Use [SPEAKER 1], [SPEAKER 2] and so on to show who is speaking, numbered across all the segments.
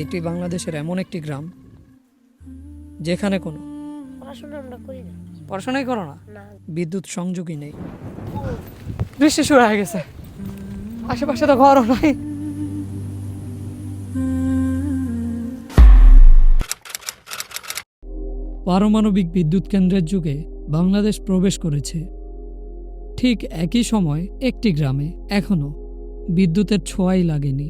[SPEAKER 1] এটি বাংলাদেশের এমন একটি গ্রাম যেখানে কোনো পড়াশোনাই করো না, বিদ্যুৎ সংযোগই নেই। বৃষ্টি শুরু হয়ে গেছে, আশেপাশে তো ঘরও নাই। পারমাণবিক বিদ্যুৎ কেন্দ্রের যুগে বাংলাদেশ প্রবেশ করেছে। ঠিক একই সময় একটি গ্রামে এখনো বিদ্যুতের ছোঁয়াই লাগেনি।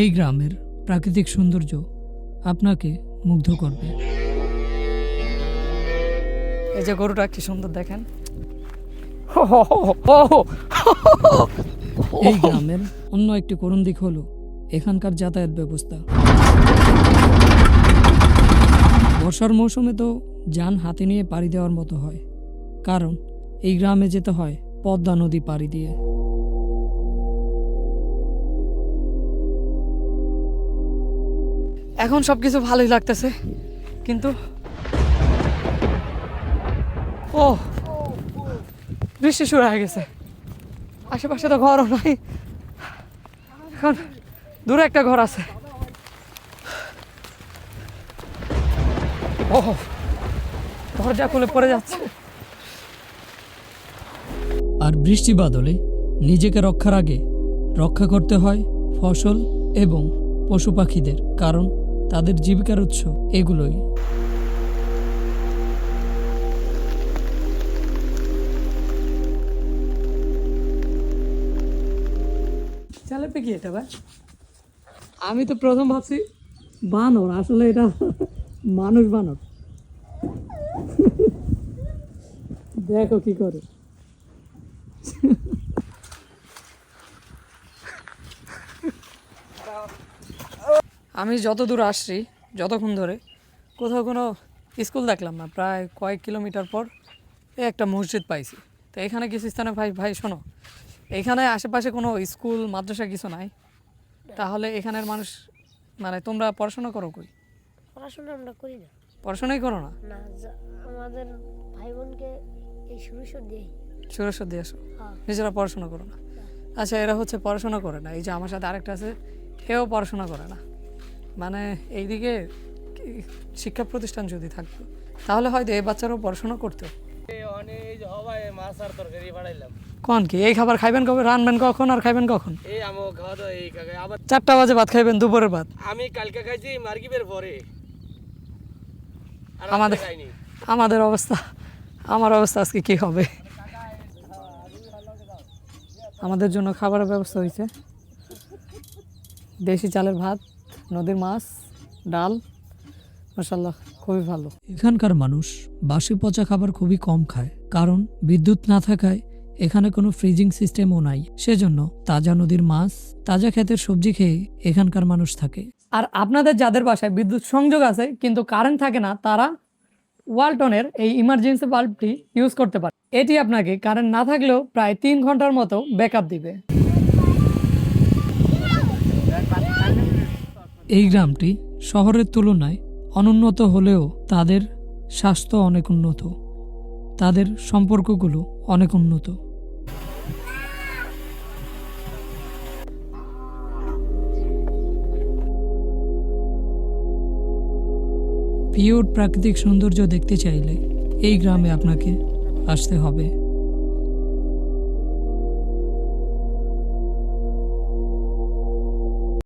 [SPEAKER 1] এই গ্রামের প্রাকৃতিক সৌন্দর্য আপনাকে মুগ্ধ করবে। এই যে গরুটা কি সুন্দর দেখেন। এই গ্রামের অন্য একটি করুণ দিক হলো এখানকার যাতায়াত ব্যবস্থা। বর্ষার মৌসুমে তো যান হাতে নিয়ে পাড়ি দেওয়ার মতো হয়, কারণ এই গ্রামে যেতে হয় পদ্মা নদী পাড়ি দিয়ে। এখন সবকিছু ভালোই লাগতেছে, কিন্তু ও বৃষ্টি শুরু হয়ে গেছে, আশেপাশে তো ঘরও নাই। এখন দূরে একটা ঘর আছে। ও দরজা খুলে পড়ে যাচ্ছে। আর বৃষ্টি বাদলে নিজেকে রক্ষার আগে রক্ষা করতে হয় ফসল এবং পশু পাখিদের, কারণ তাদের জীবিকার উৎস এগুলোই। চালাবে কি এটা ভাই? আমি তো প্রথম ভাবছি বানর, আসলে এটা মানুষ বানর। দেখো কি করে। আমি যত দূর আসছি, যতক্ষণ ধরে কোথাও কোনো স্কুল দেখলাম না। প্রায় কয়েক কিলোমিটার পর একটা মসজিদ পাইছি। তো এখানে কিছু স্থানে ভাই শোনো, এখানে আশেপাশে কোনো স্কুল মাদ্রাসা কিছু নাই, তাহলে এখানের মানুষ মানে তোমরা পড়াশোনা করো কই?
[SPEAKER 2] পড়াশোনা আমরা করি না।
[SPEAKER 1] পড়াশোনাই করো না?
[SPEAKER 2] না, আমাদের ভাই বোনকে এই সুরেশ্বর
[SPEAKER 1] দিয়ে আসো, নিজেরা পড়াশোনা করো না? আচ্ছা, এরা হচ্ছে পড়াশোনা করে না। এই যে আমার সাথে আরেকটা আছে, এও পড়াশোনা করে না। মানে এইদিকে শিক্ষা প্রতিষ্ঠান যদি থাকতো তাহলে হয়তো এই বাচ্চারাও পড়াশোনা করতো। কোন কি এই খাবার খাইবেন কবে, রানবেন কখন আর খাইবেন কখন? 4টা বাজে ভাত খাইবেন, দুপুরের ভাত।
[SPEAKER 3] আমি কালকে খাইছি মার্গিবের পরে।
[SPEAKER 1] আমাদের অবস্থা, আমার অবস্থা আজকে কি হবে? আমাদের জন্য খাবারের ব্যবস্থা হয়েছে, দেশি চালের ভাত, নদীর মাছ, ডাল, মাশাআল্লাহ খুবই ভালো। এখানকার মানুষ বাসি পচা খাবার খুবই কম খায়, কারণ বিদ্যুৎ না থাকায় এখানে কোনো ফ্রিজিং সিস্টেমও নাই। সেজন্য তাজা নদীর মাছ, তাজা ক্ষেতের সবজি খেয়ে এখানকার মানুষ থাকে। আর আপনাদের যাদের বাসায় বিদ্যুৎ সংযোগ আছে কিন্তু কারেন্ট থাকে না, তারা ওয়ালটনের এই ইমার্জেন্সি বাল্বটি ইউজ করতে পারে। এটি আপনাকে কারেন্ট না থাকলেও প্রায় 3 ঘন্টার মতো ব্যাকআপ দিবে। এই গ্রামটি শহরের তুলনায় অনুন্নত হলেও তাদের স্বাস্থ্য অনেক উন্নত, তাদের সম্পর্কগুলো অনেক উন্নত। পিওর প্রাকৃতিক সৌন্দর্য দেখতে চাইলে এই গ্রামে আপনাকে আসতে হবে।